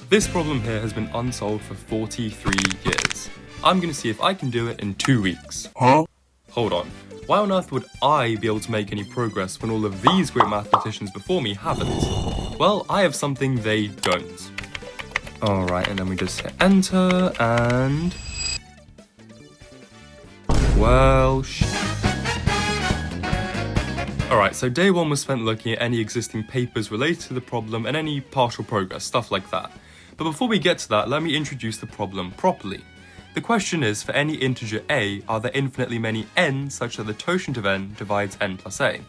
This problem here has been unsolved for 43 years. I'm gonna see if I can do it in 2 weeks. Huh? Hold on. Why on earth would I be able to make any progress when all of these great mathematicians before me haven't? Well, I have something they don't. Alright, and then we just hit enter, and... well, Alright, so day 1 was spent looking at any existing papers related to the problem and any partial progress, stuff like that. But before we get to that, let me introduce the problem properly. The question is, for any integer a, are there infinitely many n such that the totient of n divides n plus a?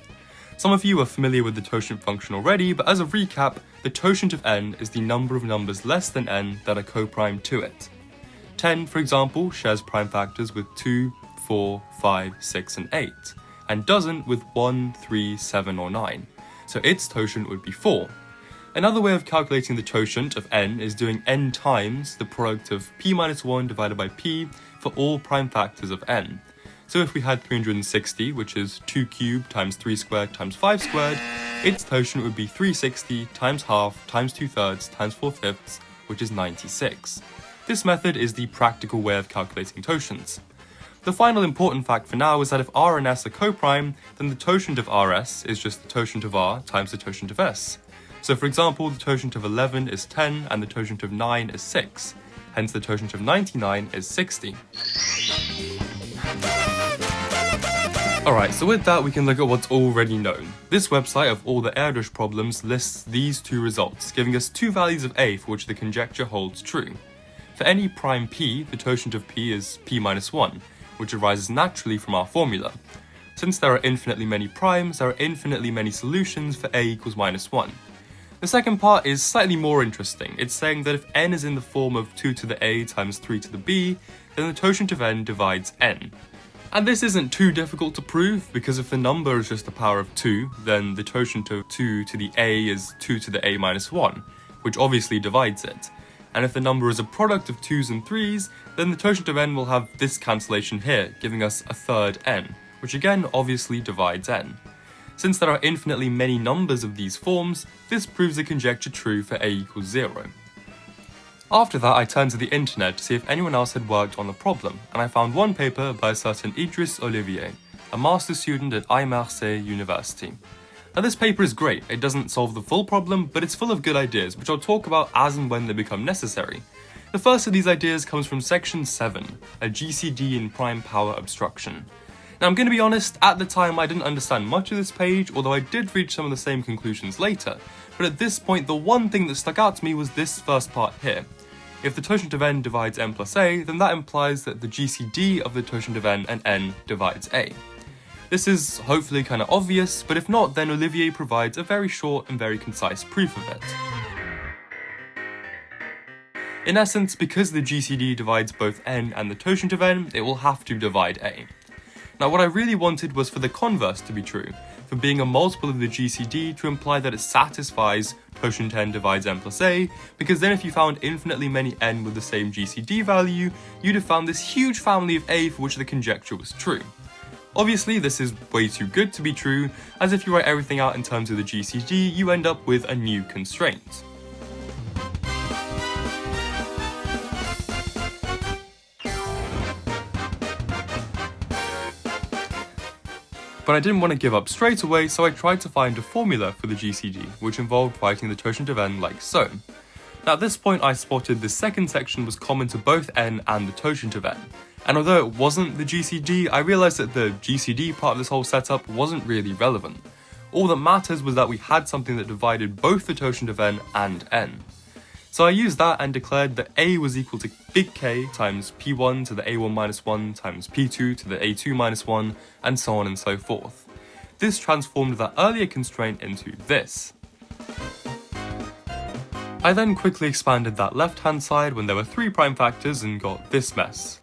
Some of you are familiar with the totient function already, but as a recap, the totient of n is the number of numbers less than n that are co-prime to it. 10, for example, shares prime factors with 2, 4, 5, 6, and 8, and doesn't with 1, 3, 7, or 9, so its totient would be 4. Another way of calculating the totient of n is doing n times the product of p minus 1 divided by p for all prime factors of n. So if we had 360, which is 2 cubed times 3 squared times 5 squared, its totient would be 360 times half times 2/3 times 4/5, which is 96. This method is the practical way of calculating totents. The final important fact for now is that if r and s are co-prime, then the totient of rs is just the totient of r times the totient of s. So for example, the totient of 11 is 10 and the totient of 9 is 6, hence the totient of 99 is 60. Alright, so with that we can look at what's already known. This website of all the Erdős problems lists these two results, giving us two values of a for which the conjecture holds true. For any prime p, the totient of p is p minus 1, which arises naturally from our formula. Since there are infinitely many primes, there are infinitely many solutions for a equals minus 1. The second part is slightly more interesting. It's saying that if n is in the form of 2 to the a times 3 to the b, then the totient of n divides n. And this isn't too difficult to prove, because if the number is just the power of 2, then the totient of 2 to the a is 2 to the a minus 1, which obviously divides it. And if the number is a product of 2's and 3's, then the totient of n will have this cancellation here, giving us a third n, which again obviously divides n. Since there are infinitely many numbers of these forms, this proves the conjecture true for a equals 0. After that, I turned to the internet to see if anyone else had worked on the problem, and I found one paper by a certain Idriss Olivier, a master's student at Marseille University. Now this paper is great. It doesn't solve the full problem, but it's full of good ideas, which I'll talk about as and when they become necessary. The first of these ideas comes from section 7, a GCD in prime power obstruction. Now I'm going to be honest, at the time I didn't understand much of this page, although I did reach some of the same conclusions later, but at this point the one thing that stuck out to me was this first part here. If the totient of n divides n plus a, then that implies that the GCD of the totient of n and n divides a. This is hopefully kind of obvious, but if not, then Olivier provides a very short and very concise proof of it. In essence, because the GCD divides both n and the totient of n, it will have to divide a. Now what I really wanted was for the converse to be true, for being a multiple of the GCD to imply that it satisfies totient n divides n plus a, because then if you found infinitely many n with the same GCD value, you'd have found this huge family of a for which the conjecture was true. Obviously this is way too good to be true, as if you write everything out in terms of the GCD, you end up with a new constraint. But I didn't want to give up straight away, so I tried to find a formula for the GCD, which involved writing the totient of n like so. Now at this point I spotted the second section was common to both n and the totient of n, and although it wasn't the GCD, I realised that the GCD part of this whole setup wasn't really relevant. All that matters was that we had something that divided both the totient of n and n. So I used that and declared that a was equal to big K times p1 to the a1 minus 1 times p2 to the a2 minus 1, and so on and so forth. This transformed that earlier constraint into this. I then quickly expanded that left-hand side when there were 3 prime factors and got this mess,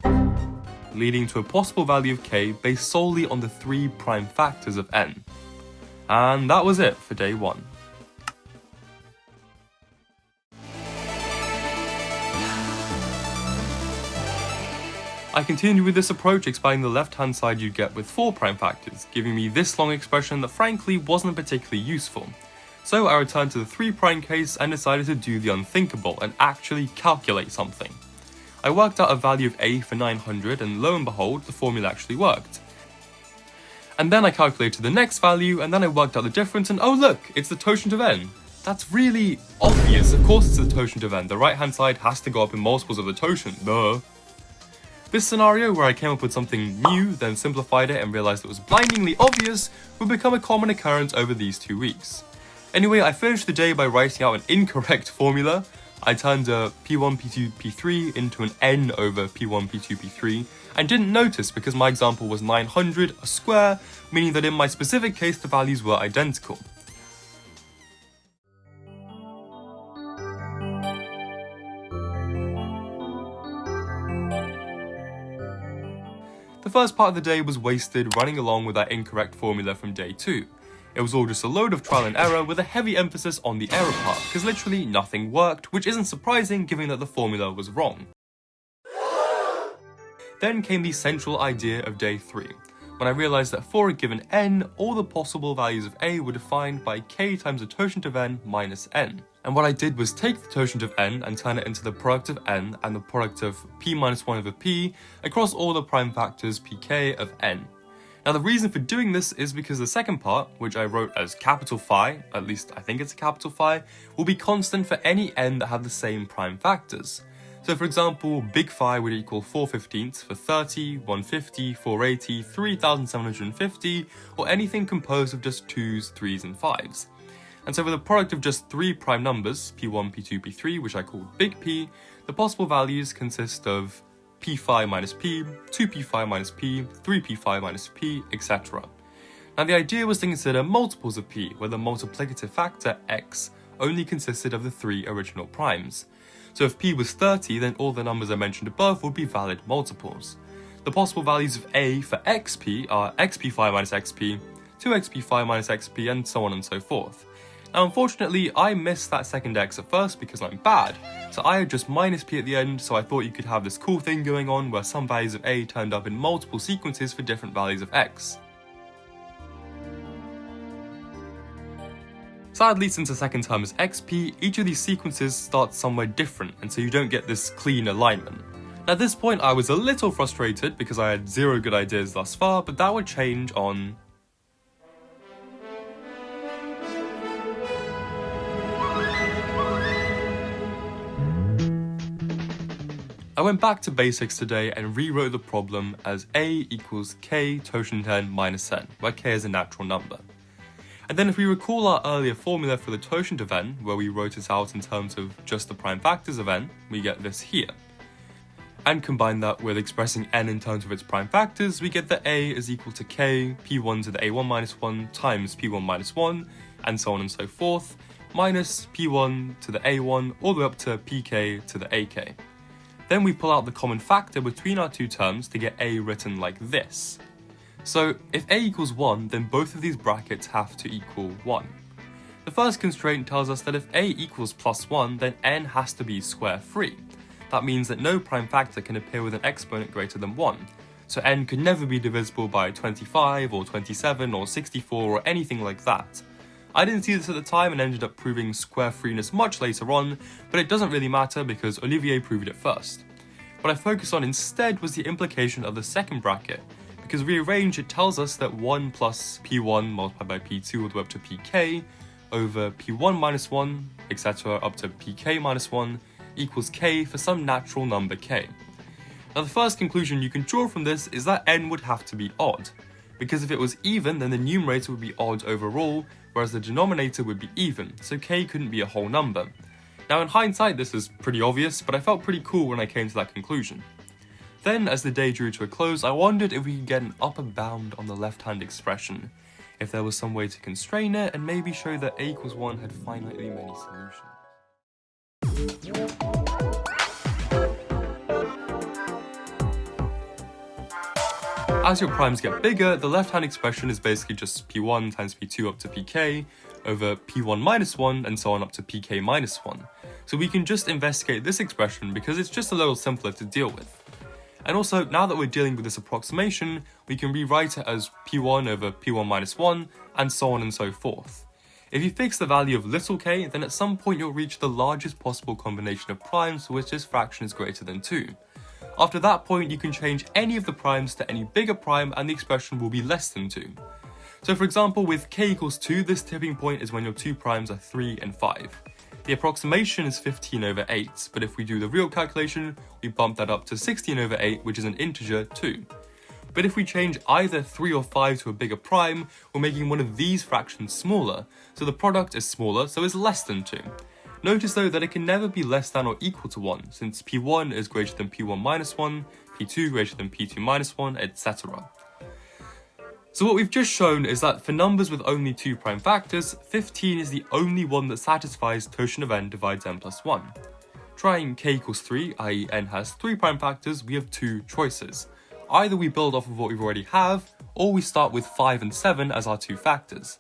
leading to a possible value of k based solely on the 3 prime factors of n. And that was it for day 1. I continued with this approach, expanding the left-hand side you'd get with 4 prime factors, giving me this long expression that frankly wasn't particularly useful. So I returned to the 3' case and decided to do the unthinkable and actually calculate something. I worked out a value of a for 900 and lo and behold, the formula actually worked. And then I calculated the next value and then I worked out the difference and oh look, it's the totient of n. That's really obvious, of course it's the totient of n, the right hand side has to go up in multiples of the totient, duh. This scenario where I came up with something new, then simplified it and realized it was blindingly obvious, would become a common occurrence over these 2 weeks. Anyway, I finished the day by writing out an incorrect formula. I turned a P1, P2, P3 into an n over P1, P2, P3, and didn't notice because my example was 900, a square, meaning that in my specific case the values were identical. The first part of the day was wasted running along with that incorrect formula from day 2. It was all just a load of trial and error with a heavy emphasis on the error part, because literally nothing worked, which isn't surprising given that the formula was wrong. Then came the central idea of day 3, when I realised that for a given n, all the possible values of a were defined by k times the totient of n minus n. And what I did was take the totient of n and turn it into the product of n and the product of p minus 1 over p across all the prime factors pk of n. Now the reason for doing this is because the second part, which I wrote as capital Phi, at least I think it's a capital Phi, will be constant for any n that have the same prime factors. So for example, big Phi would equal 4/15 for 30, 150, 480, 3750, or anything composed of just 2s, 3s and 5s. And so for the product of just 3 prime numbers, P1, P2, P3, which I called big P, the possible values consist of p phi minus p, 2p phi minus p, 3p phi minus p, etc. Now the idea was to consider multiples of p, where the multiplicative factor x only consisted of the 3 original primes. So if p was 30, then all the numbers I mentioned above would be valid multiples. The possible values of a for xp are xp phi minus xp, 2xp phi minus xp, and so on and so forth. Now unfortunately, I missed that second x at first because I'm bad, so I had just minus p at the end, so I thought you could have this cool thing going on where some values of a turned up in multiple sequences for different values of x. Sadly, since the second term is xp, each of these sequences starts somewhere different, and so you don't get this clean alignment. Now at this point I was a little frustrated because I had 0 good ideas thus far, but that would change on... I went back to basics today and rewrote the problem as a equals k totient n minus n, where k is a natural number. And then if we recall our earlier formula for the totient of n, where we wrote it out in terms of just the prime factors of n, we get this here. And combine that with expressing n in terms of its prime factors, we get that a is equal to k, p1 to the a1 minus 1 times p1 minus 1, and so on and so forth, minus p1 to the a1 all the way up to pk to the ak. Then we pull out the common factor between our two terms to get a written like this. So if a equals 1, then both of these brackets have to equal 1. The first constraint tells us that if a equals plus 1, then n has to be square free. That means that no prime factor can appear with an exponent greater than 1. So n could never be divisible by 25 or 27 or 64 or anything like that. I didn't see this at the time and ended up proving square freeness much later on, but it doesn't really matter because Olivier proved it first. What I focused on instead was the implication of the second bracket, because rearranged it tells us that 1 plus p1 multiplied by p2 all the way up to pk over p1 minus 1, etc. up to pk minus 1 equals k for some natural number k. Now the first conclusion you can draw from this is that n would have to be odd, because if it was even then the numerator would be odd overall, whereas the denominator would be even, so k couldn't be a whole number. Now in hindsight this is pretty obvious, but I felt pretty cool when I came to that conclusion. Then as the day drew to a close, I wondered if we could get an upper bound on the left-hand expression, if there was some way to constrain it and maybe show that a equals 1 had finitely many solutions. As your primes get bigger, the left-hand expression is basically just p1 times p2 up to pk over p1 minus 1 and so on up to pk minus 1. So we can just investigate this expression because it's just a little simpler to deal with. And also, now that we're dealing with this approximation, we can rewrite it as p1 over p1 minus 1 and so on and so forth. If you fix the value of little k, then at some point you'll reach the largest possible combination of primes for which this fraction is greater than 2. After that point, you can change any of the primes to any bigger prime and the expression will be less than 2. So for example, with k equals 2, this tipping point is when your two primes are 3 and 5. The approximation is 15 over 8, but if we do the real calculation, we bump that up to 16 over 8, which is an integer 2. But if we change either 3 or 5 to a bigger prime, we're making one of these fractions smaller, so the product is smaller, so it's less than 2. Notice though that it can never be less than or equal to 1, since p1 is greater than p1 minus 1, p2 greater than p2 minus 1, etc. So what we've just shown is that for numbers with only 2 prime factors, 15 is the only one that satisfies totient of n divides n plus 1. Trying k equals 3, i.e. n has 3 prime factors, we have two choices. Either we build off of what we already have, or we start with 5 and 7 as our two factors.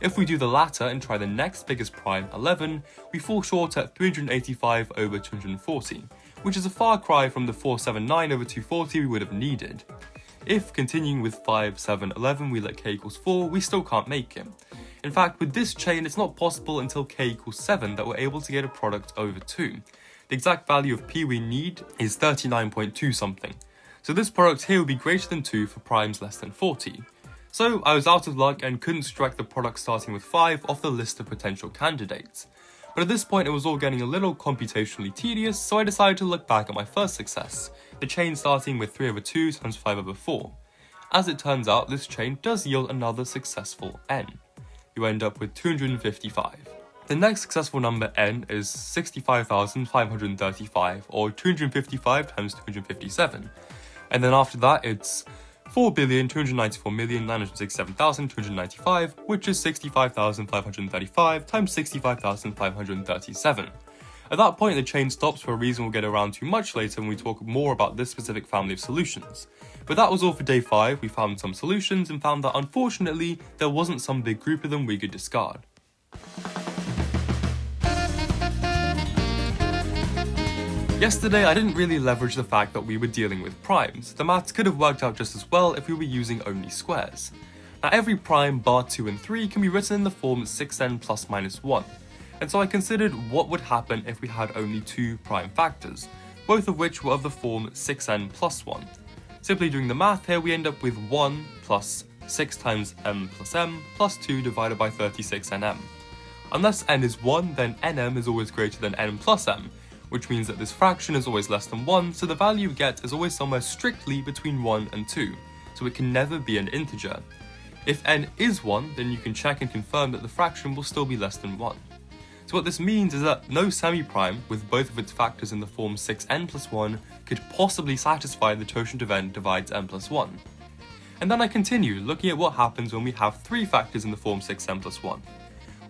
If we do the latter and try the next biggest prime, 11, we fall short at 385 over 240, which is a far cry from the 479 over 240 we would have needed. If, continuing with 5, 7, 11, we let k equals 4, we still can't make it. In fact, with this chain, it's not possible until k equals 7 that we're able to get a product over 2. The exact value of p we need is 39.2 something. So this product here would be greater than 2 for primes less than 40. So I was out of luck and couldn't strike the product starting with 5 off the list of potential candidates. But at this point it was all getting a little computationally tedious, so I decided to look back at my first success, the chain starting with 3 over 2 times 5 over 4. As it turns out, this chain does yield another successful n. You end up with 255. The next successful number n is 65,535, or 255 times 257. And then after that it's 4,294,967,295, which is 65,535 times 65,537. At that point, the chain stops for a reason we'll get around to much later when we talk more about this specific family of solutions. But that was all for day 5. We found some solutions and found that unfortunately, there wasn't some big group of them we could discard. Yesterday, I didn't really leverage the fact that we were dealing with primes. The maths could have worked out just as well if we were using only squares. Now every prime bar 2 and 3 can be written in the form 6n plus minus 1, and so I considered what would happen if we had only 2 prime factors, both of which were of the form 6n plus 1. Simply doing the math here, we end up with 1 plus 6 times m plus m plus 2 divided by 36nm. Unless n is 1, then nm is always greater than n plus m, which means that this fraction is always less than 1, so the value you get is always somewhere strictly between 1 and 2, so it can never be an integer. If n is 1, then you can check and confirm that the fraction will still be less than 1. So what this means is that no semi-prime, with both of its factors in the form 6n plus 1, could possibly satisfy the totient of n divides n plus 1. And then I continue, looking at what happens when we have 3 factors in the form 6n plus 1.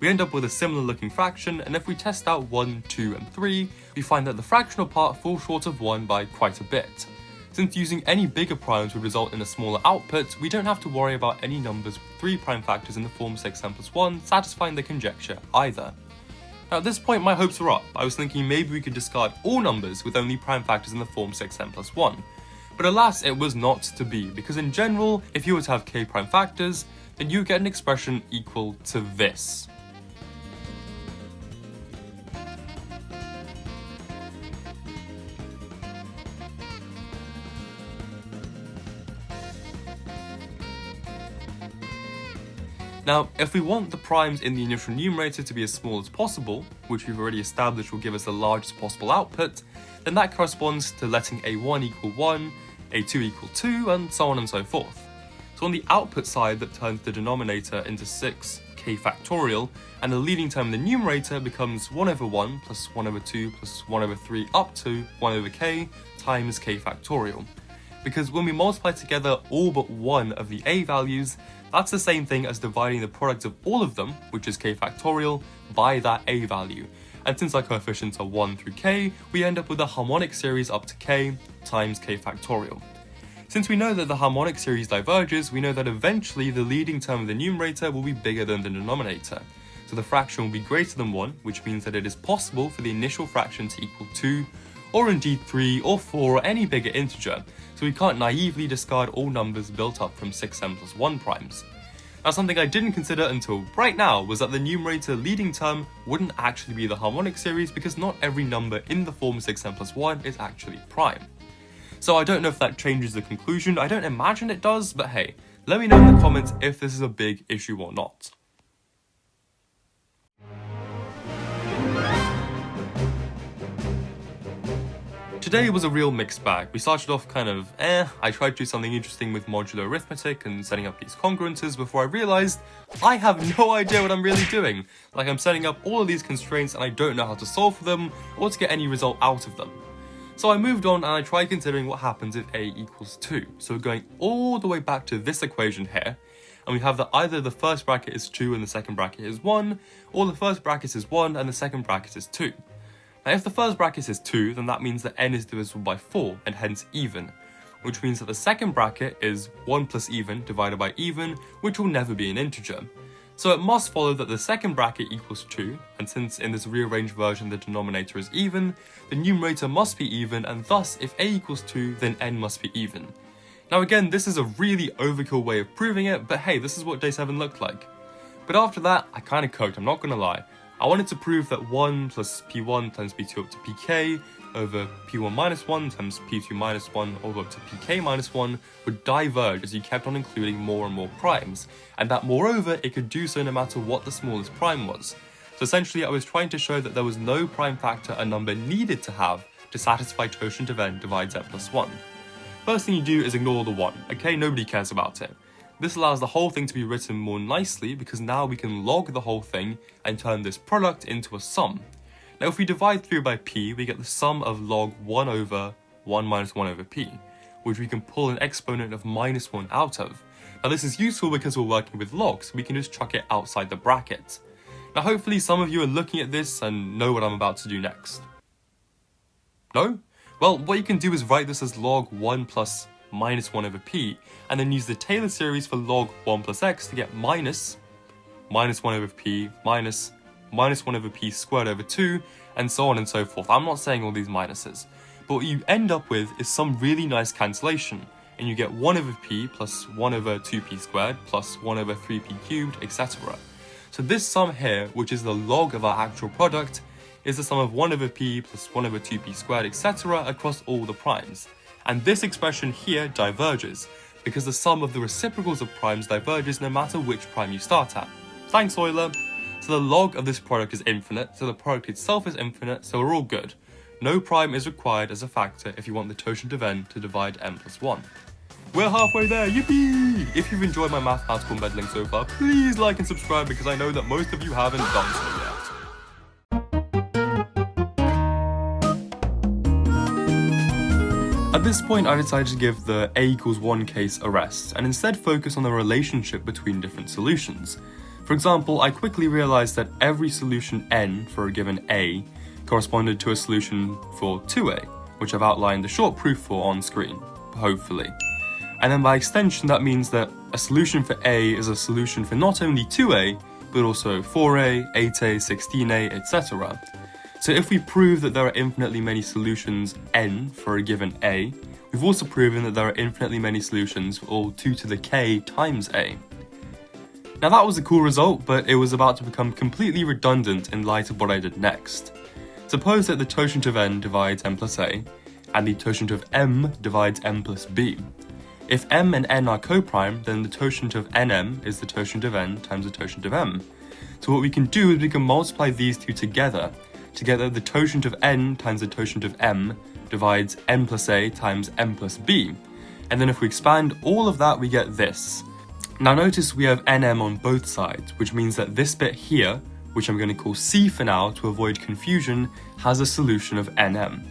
We end up with a similar looking fraction, and if we test out 1, 2, and 3, we find that the fractional part falls short of 1 by quite a bit. Since using any bigger primes would result in a smaller output, we don't have to worry about any numbers with 3 prime factors in the form 6n plus 1 satisfying the conjecture either. Now at this point my hopes were up. I was thinking maybe we could discard all numbers with only prime factors in the form 6n plus 1. But alas, it was not to be, because in general, if you were to have k prime factors, then you get an expression equal to this. Now, if we want the primes in the initial numerator to be as small as possible, which we've already established will give us the largest possible output, then that corresponds to letting a1 equal 1, a2 equal 2, and so on and so forth. So on the output side, that turns the denominator into 6k factorial, and the leading term in the numerator becomes 1 over 1 plus 1 over 2 plus 1 over 3 up to 1 over k times k factorial. Because when we multiply together all but one of the a values, that's the same thing as dividing the product of all of them, which is k factorial, by that a value. And since our coefficients are 1 through k, we end up with a harmonic series up to k times k factorial. Since we know that the harmonic series diverges, we know that eventually the leading term of the numerator will be bigger than the denominator. So the fraction will be greater than 1, which means that it is possible for the initial fraction to equal 2, or indeed 3 or 4 or any bigger integer, so we can't naively discard all numbers built up from 6n plus 1 primes. Now, something I didn't consider until right now was that the numerator leading term wouldn't actually be the harmonic series because not every number in the form 6n plus 1 is actually prime. So I don't know if that changes the conclusion, I don't imagine it does, but hey, let me know in the comments if this is a big issue or not. Today was a real mixed bag. We started off kind of I tried to do something interesting with modular arithmetic and setting up these congruences before I realized I have no idea what I'm really doing. Like, I'm setting up all of these constraints and I don't know how to solve for them or to get any result out of them. So I moved on and I tried considering what happens if a equals 2. So we're going all the way back to this equation here, and we have that either the first bracket is 2 and the second bracket is 1, or the first bracket is 1 and the second bracket is 2. Now, if the first bracket is 2, then that means that n is divisible by 4, and hence even, which means that the second bracket is 1 plus even divided by even, which will never be an integer. So it must follow that the second bracket equals 2, and since in this rearranged version the denominator is even, the numerator must be even, and thus if a equals 2, then n must be even. Now again, this is a really overkill way of proving it, but hey, this is what day 7 looked like. But after that, I kinda coked, I'm not gonna lie. I wanted to prove that 1 plus p1 times p2 up to pk over p1 minus 1 times p2 minus 1 all up to pk minus 1 would diverge as you kept on including more and more primes, and that moreover it could do so no matter what the smallest prime was. So essentially I was trying to show that there was no prime factor a number needed to have to satisfy totient of n divides n plus 1. First thing you do is ignore the 1, okay, nobody cares about it. This allows the whole thing to be written more nicely because now we can log the whole thing and turn this product into a sum. Now if we divide through by p, we get the sum of log 1 over 1 minus 1 over p, which we can pull an exponent of minus 1 out of. Now this is useful because we're working with logs, so we can just chuck it outside the bracket. Now hopefully some of you are looking at this and know what I'm about to do next. No? Well, what you can do is write this as log 1 plus minus 1 over p, and then use the Taylor series for log 1 plus x to get minus 1 over p minus 1 over p squared over 2, and so on and so forth. I'm not saying all these minuses, but what you end up with is some really nice cancellation, and you get 1 over p plus 1 over 2p squared plus 1 over 3p cubed, etc. So this sum here, which is the log of our actual product, is the sum of 1 over p plus 1 over 2p squared, etc. across all the primes. And this expression here diverges, because the sum of the reciprocals of primes diverges no matter which prime you start at. Thanks, Euler! So the log of this product is infinite, so the product itself is infinite, so we're all good. No prime is required as a factor if you want the totient of n to divide n plus 1. We're halfway there, yippee! If you've enjoyed my mathematical meddling so far, please like and subscribe because I know that most of you haven't done so yet. At this point, I decided to give the a equals 1 case a rest, and instead focus on the relationship between different solutions. For example, I quickly realized that every solution n for a given a corresponded to a solution for 2a, which I've outlined the short proof for on screen, hopefully. And then by extension, that means that a solution for a is a solution for not only 2a, but also 4a, 8a, 16a, etc. So if we prove that there are infinitely many solutions n for a given a, we've also proven that there are infinitely many solutions for all 2 to the k times a. Now that was a cool result, but it was about to become completely redundant in light of what I did next. Suppose that the totient of n divides n plus a, and the totient of m divides m plus b. If m and n are co-prime, then the totient of nm is the totient of n times the totient of m. So what we can do is we can multiply these two together to get that the totient of n times the totient of m divides n plus a times m plus b. And then if we expand all of that, we get this. Now notice we have nm on both sides, which means that this bit here, which I'm going to call c for now to avoid confusion, has a solution of nm.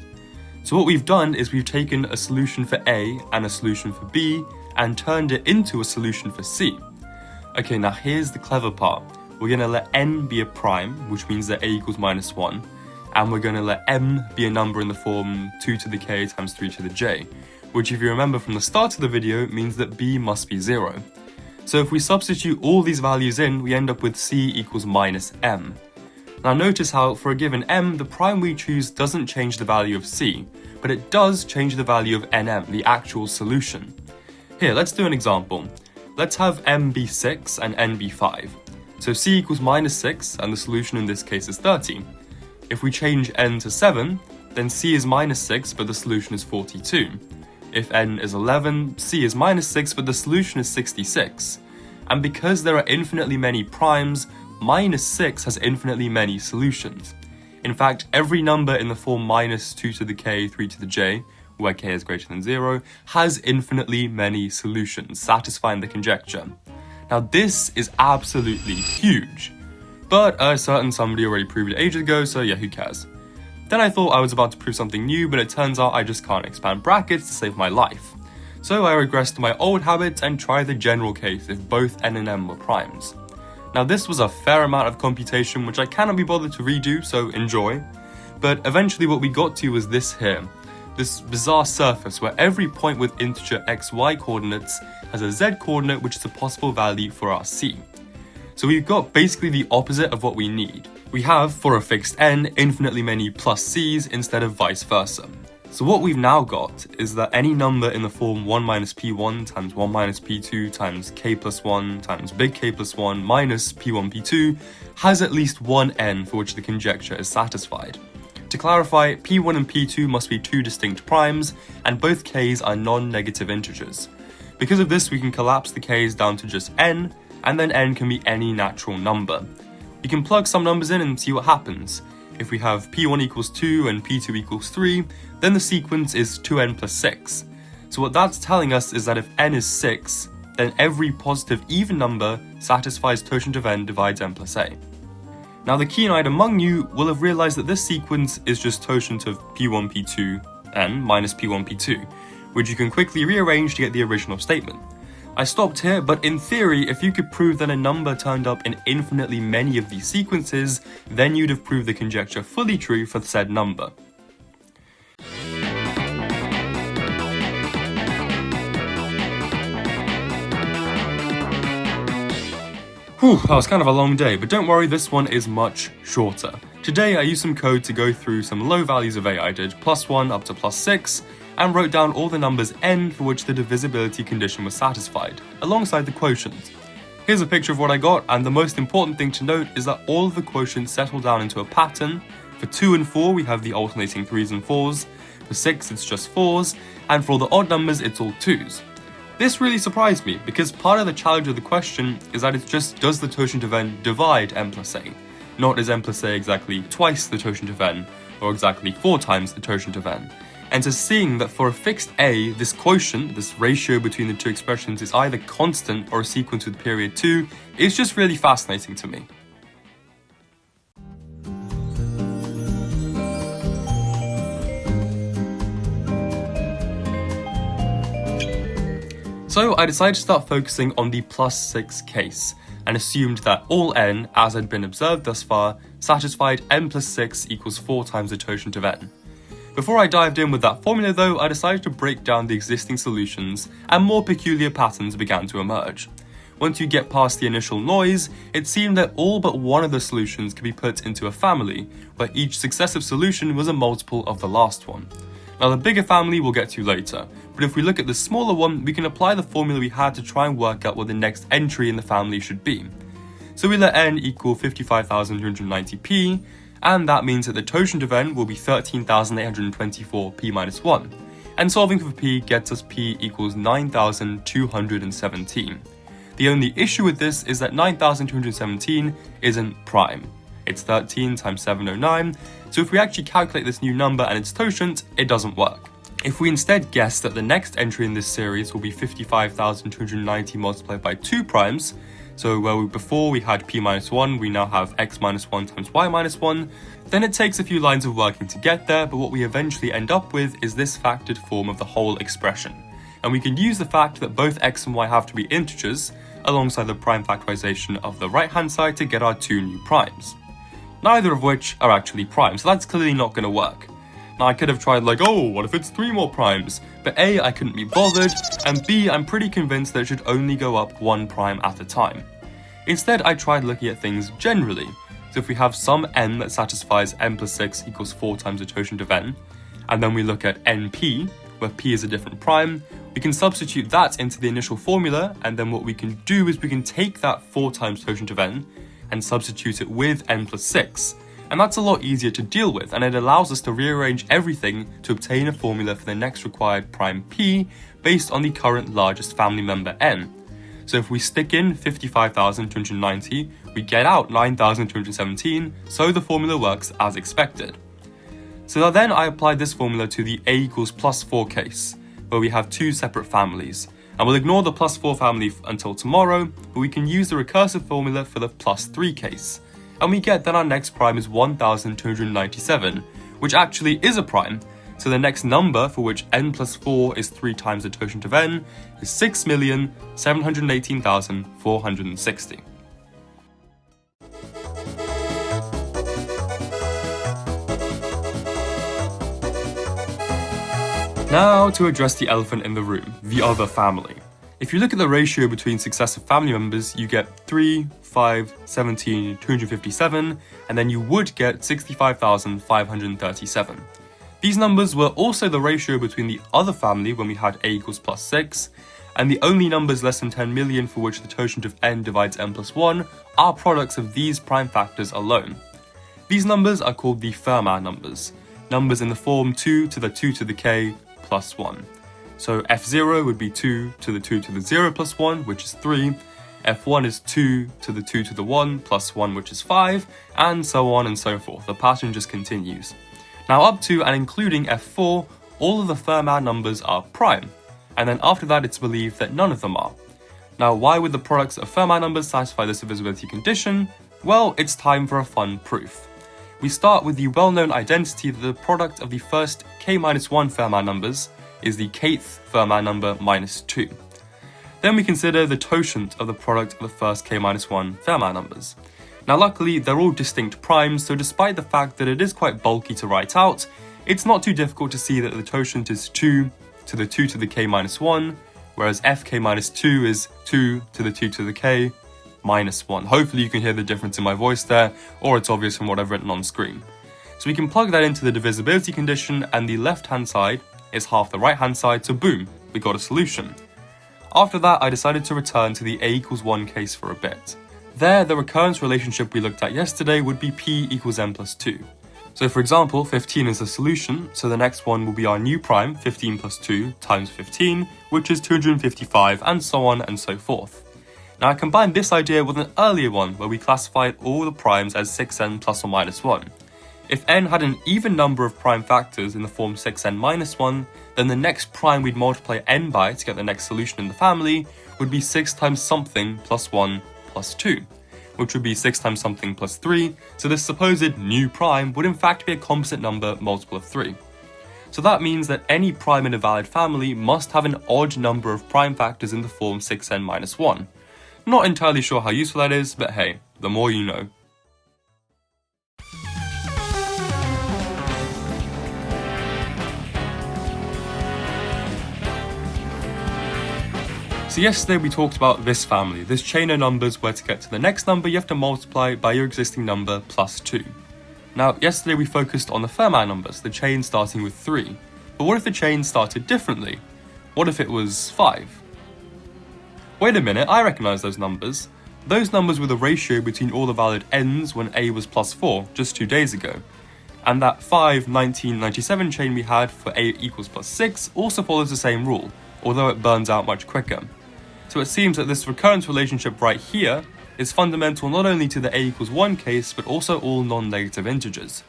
So what we've done is we've taken a solution for a and a solution for b and turned it into a solution for c. Okay, now here's the clever part. We're going to let n be a prime, which means that a equals minus 1, and we're going to let m be a number in the form 2 to the k times 3 to the j, which if you remember from the start of the video means that b must be 0. So if we substitute all these values in, we end up with c equals minus m. Now notice how for a given m, the prime we choose doesn't change the value of c, but it does change the value of nm, the actual solution. Here, let's do an example. let's have m be 6 and n be 5. So c equals minus 6, and the solution in this case is 30. If we change n to 7, then c is minus 6, but the solution is 42. If n is 11, c is minus 6, but the solution is 66. And because there are infinitely many primes, minus 6 has infinitely many solutions. In fact, every number in the form minus 2 to the k, 3 to the j, where k is greater than 0, has infinitely many solutions, satisfying the conjecture. Now this is absolutely huge, but a certain somebody already proved it ages ago, so yeah, who cares? Then I thought I was about to prove something new, but it turns out I just can't expand brackets to save my life. So I regressed to my old habits and tried the general case if both n and m were primes. Now this was a fair amount of computation which I cannot be bothered to redo, so enjoy. But eventually what we got to was this here. This bizarre surface where every point with integer xy coordinates has a z coordinate which is a possible value for our c. So we've got basically the opposite of what we need. We have, for a fixed n, infinitely many plus c's instead of vice versa. So what we've now got is that any number in the form 1 minus p1 times 1 minus p2 times k plus 1 times big K plus 1 minus p1 p2 has at least one n for which the conjecture is satisfied. To clarify, p1 and p2 must be two distinct primes, and both k's are non-negative integers. Because of this, we can collapse the k's down to just n, and then n can be any natural number. We can plug some numbers in and see what happens. If we have p1 equals 2 and p2 equals 3, then the sequence is 2n plus 6. So what that's telling us is that if n is 6, then every positive even number satisfies totient of n divides n plus a. Now the keen-eyed among you will have realized that this sequence is just totient of p1 p2 n minus p1 p2, which you can quickly rearrange to get the original statement. I stopped here, but in theory, if you could prove that a number turned up in infinitely many of these sequences, then you'd have proved the conjecture fully true for the said number. Whew, that was kind of a long day, but don't worry, this one is much shorter. Today I used some code to go through some low values of a I did +1 up to +6, and wrote down all the numbers n for which the divisibility condition was satisfied, alongside the quotient. Here's a picture of what I got, and the most important thing to note is that all of the quotients settle down into a pattern. For 2 and 4 we have the alternating 3s and 4s, for 6 it's just 4s, and for all the odd numbers it's all 2s. This really surprised me, because part of the challenge of the question is that it's just, does the totient of n divide n plus a? Not is n plus a exactly twice the totient of n, or exactly 4 times the totient of n. And so seeing that for a fixed a, this quotient, this ratio between the two expressions, is either constant or a sequence with period 2, is just really fascinating to me. So I decided to start focusing on the +6 case, and assumed that all n, as had been observed thus far, satisfied n plus 6 equals 4 times the totient of n. Before I dived in with that formula though, I decided to break down the existing solutions, and more peculiar patterns began to emerge. Once you get past the initial noise, it seemed that all but one of the solutions could be put into a family, where each successive solution was a multiple of the last one. Now the bigger family we'll get to later, but if we look at the smaller one, we can apply the formula we had to try and work out what the next entry in the family should be. So we let n equal 55,290p, and that means that the totient of n will be 13,824 p minus 1, and solving for p gets us p equals 9,217. The only issue with this is that 9,217 isn't prime. It's 13 times 709, so if we actually calculate this new number and its totient, it doesn't work. If we instead guess that the next entry in this series will be 55,290 multiplied by 2 primes, so where before we had p minus 1, we now have x minus 1 times y minus 1, then it takes a few lines of working to get there, but what we eventually end up with is this factored form of the whole expression. And we can use the fact that both x and y have to be integers, alongside the prime factorization of the right hand side to get our two new primes. Neither of which are actually prime, so that's clearly not going to work. Now I could have tried like, oh, what if it's 3 more primes? But A, I couldn't be bothered, and B, I'm pretty convinced that it should only go up 1 prime at a time. Instead, I tried looking at things generally. So if we have some n that satisfies n plus 6 equals 4 times the totient of n, and then we look at np, where p is a different prime, We can substitute that into the initial formula, and then what we can do is we can take that 4 times totient of n and substitute it with n plus 6. And that's a lot easier to deal with, and it allows us to rearrange everything to obtain a formula for the next required prime p based on the current largest family member n. So if we stick in 55,290, we get out 9,217, so the formula works as expected. So then I applied this formula to the a equals plus 4 case, where we have 2 separate families. And we'll ignore the plus 4 family until tomorrow, but we can use the recursive formula for the plus 3 case. And we get that our next prime is 1,297, which actually is a prime. So the next number for which n plus 4 is 3 times the totient of n is 6,718,460. Now to address the elephant in the room, the other family. If you look at the ratio between successive family members, you get 3, 5, 17, 257, and then you would get 65,537. These numbers were also the ratio between the other family when we had a equals plus 6, and the only numbers less than 10 million for which the totient of n divides n plus 1 are products of these prime factors alone. These numbers are called the Fermat numbers, numbers in the form 2 to the 2 to the k plus 1. So f0 would be 2 to the 2 to the 0 plus 1, which is 3, f1 is 2 to the 2 to the 1 plus 1, which is 5, and so on and so forth. The pattern just continues. Now up to and including f4, all of the Fermat numbers are prime, and then after that it's believed that none of them are. Now why would the products of Fermat numbers satisfy this divisibility condition? Well, it's time for a fun proof. We start with the well-known identity that the product of the first k-1 Fermat numbers is the kth Fermat number minus 2. Then we consider the totient of the product of the first k-1 Fermat numbers. Now luckily they're all distinct primes, so despite the fact that it is quite bulky to write out, it's not too difficult to see that the totient is 2 to the 2 to the k-1, whereas fk-2 is 2 to the 2 to the k minus 1. Hopefully you can hear the difference in my voice there, or it's obvious from what I've written on screen. So we can plug that into the divisibility condition, and the left-hand side is half the right-hand side, so boom, we got a solution. After that, I decided to return to the a equals 1 case for a bit. There, the recurrence relationship we looked at yesterday would be p equals n plus 2. So for example, 15 is the solution, so the next one will be our new prime, 15 plus 2 times 15, which is 255, and so on and so forth. Now I combined this idea with an earlier one where we classified all the primes as 6n plus or minus 1. If n had an even number of prime factors in the form 6n minus 1, then the next prime we'd multiply n by to get the next solution in the family would be 6 times something plus 1 plus 2, which would be 6 times something plus 3, so this supposed new prime would in fact be a composite number multiple of 3. So that means that any prime in a valid family must have an odd number of prime factors in the form 6n minus 1. Not entirely sure how useful that is, but hey, the more you know. So yesterday we talked about this family, this chain of numbers where to get to the next number you have to multiply by your existing number plus 2. Now yesterday we focused on the Fermat numbers, the chain starting with 3. But what if the chain started differently? What if it was 5? Wait a minute, I recognise those numbers. Those numbers were the ratio between all the valid n's when a was plus 4, just 2 days ago. And that 5, 19, 97 chain we had for a equals plus 6 also follows the same rule, although it burns out much quicker. So it seems that this recurrence relationship right here is fundamental not only to the a equals 1 case, but also all non-negative integers.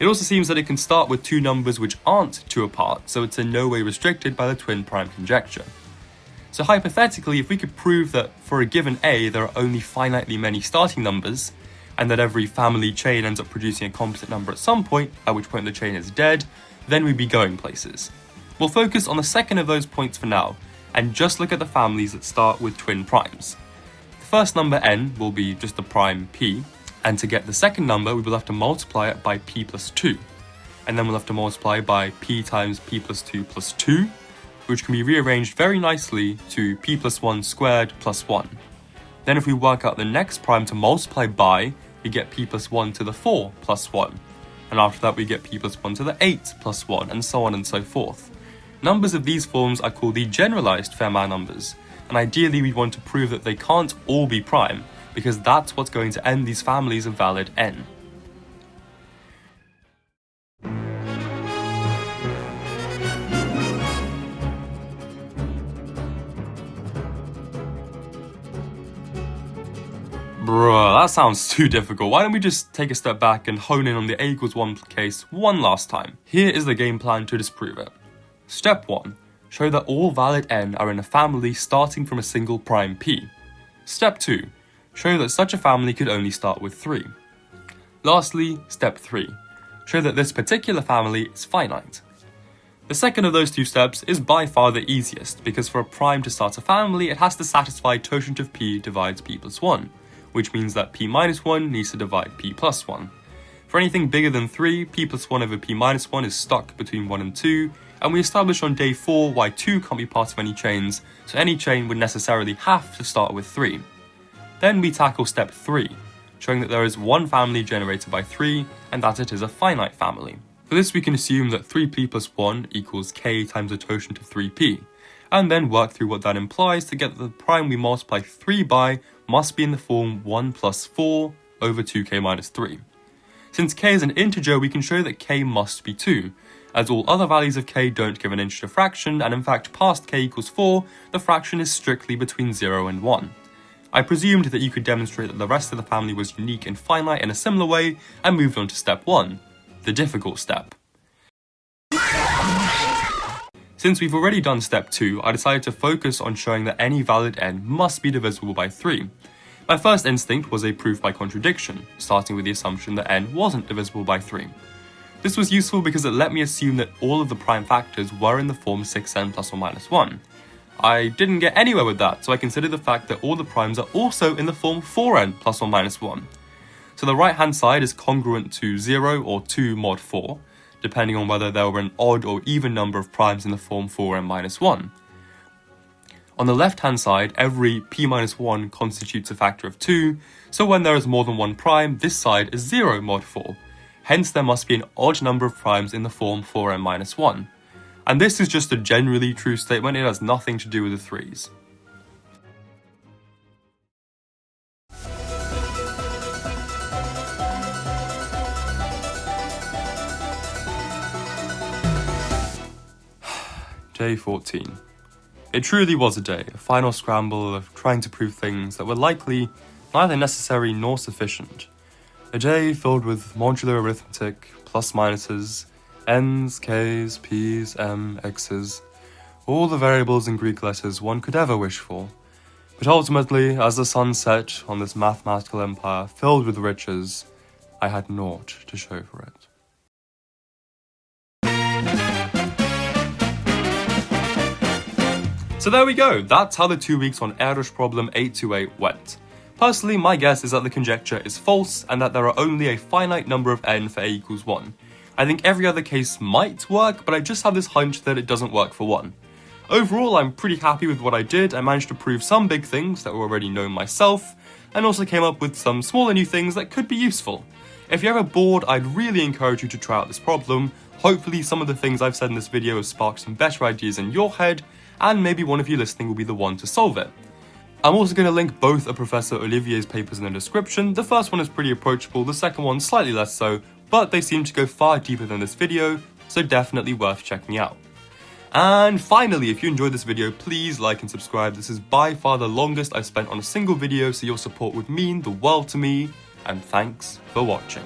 It also seems that it can start with 2 numbers which aren't 2 apart, so it's in no way restricted by the twin prime conjecture. So hypothetically, if we could prove that for a given a there are only finitely many starting numbers, and that every family chain ends up producing a composite number at some point, at which point the chain is dead, then we'd be going places. We'll focus on the second of those points for now, and just look at the families that start with twin primes. The first number n will be just the prime p, and to get the second number we will have to multiply it by p plus 2, and then we'll have to multiply by p times p plus 2 plus 2, which can be rearranged very nicely to p plus 1 squared plus 1. Then if we work out the next prime to multiply by, we get p plus 1 to the 4 plus 1, and after that we get p plus 1 to the 8 plus 1, and so on and so forth. Numbers of these forms are called the generalized Fermat numbers, and ideally we want to prove that they can't all be prime, because that's what's going to end these families of valid n. Bruh, that sounds too difficult. Why don't we just take a step back and hone in on the a equals 1 case one last time. Here is the game plan to disprove it. Step 1. Show that all valid n are in a family starting from a single prime p. Step 2. Show that such a family could only start with 3. Lastly, step 3. Show that this particular family is finite. The second of those two steps is by far the easiest, because for a prime to start a family, it has to satisfy totient of p divides p plus 1, which means that p minus 1 needs to divide p plus 1. For anything bigger than 3, p plus 1 over p minus 1 is stuck between 1 and 2, and we established on day 4 why 2 can't be part of any chains, so any chain would necessarily have to start with 3. Then we tackle step 3, showing that there is one family generated by 3, and that it is a finite family. For this we can assume that 3p plus 1 equals k times the totient of 3p, and then work through what that implies to get that the prime we multiply 3 by must be in the form 1 plus 4 over 2k minus 3. Since k is an integer, we can show that k must be 2, as all other values of k don't give an integer fraction, and in fact past k equals 4, the fraction is strictly between 0 and 1. I presumed that you could demonstrate that the rest of the family was unique and finite in a similar way, and moved on to step 1, the difficult step. Since we've already done step 2, I decided to focus on showing that any valid n must be divisible by 3. My first instinct was a proof by contradiction, starting with the assumption that n wasn't divisible by 3. This was useful because it let me assume that all of the prime factors were in the form 6n plus or minus 1. I didn't get anywhere with that, so I considered the fact that all the primes are also in the form 4n plus or minus 1. So the right hand side is congruent to 0 or 2 mod 4, depending on whether there were an odd or even number of primes in the form 4n minus 1. On the left hand side, every p minus 1 constitutes a factor of 2, so when there is more than one prime, this side is 0 mod 4. Hence there must be an odd number of primes in the form 4n minus 1. And this is just a generally true statement, it has nothing to do with the threes. Day 14. It truly was a day, a final scramble of trying to prove things that were likely neither necessary nor sufficient. A day filled with modular arithmetic, plus minuses, n's, k's, p's, m, x's, all the variables in Greek letters one could ever wish for. But ultimately, as the sun set on this mathematical empire filled with riches, I had naught to show for it. So there we go, that's how the 2 weeks on Erdős problem 828 went. Personally, my guess is that the conjecture is false and that there are only a finite number of n for a equals 1. I think every other case might work, but I just have this hunch that it doesn't work for 1. Overall, I'm pretty happy with what I did. I managed to prove some big things that were already known myself, and also came up with some smaller new things that could be useful. If you're ever bored, I'd really encourage you to try out this problem. Hopefully some of the things I've said in this video have sparked some better ideas in your head, and maybe one of you listening will be the one to solve it. I'm also going to link both of Professor Olivier's papers in the description. The first one is pretty approachable, the second one slightly less so, but they seem to go far deeper than this video, so definitely worth checking out. And finally, if you enjoyed this video, please like and subscribe. This is by far the longest I've spent on a single video, so your support would mean the world to me, and thanks for watching.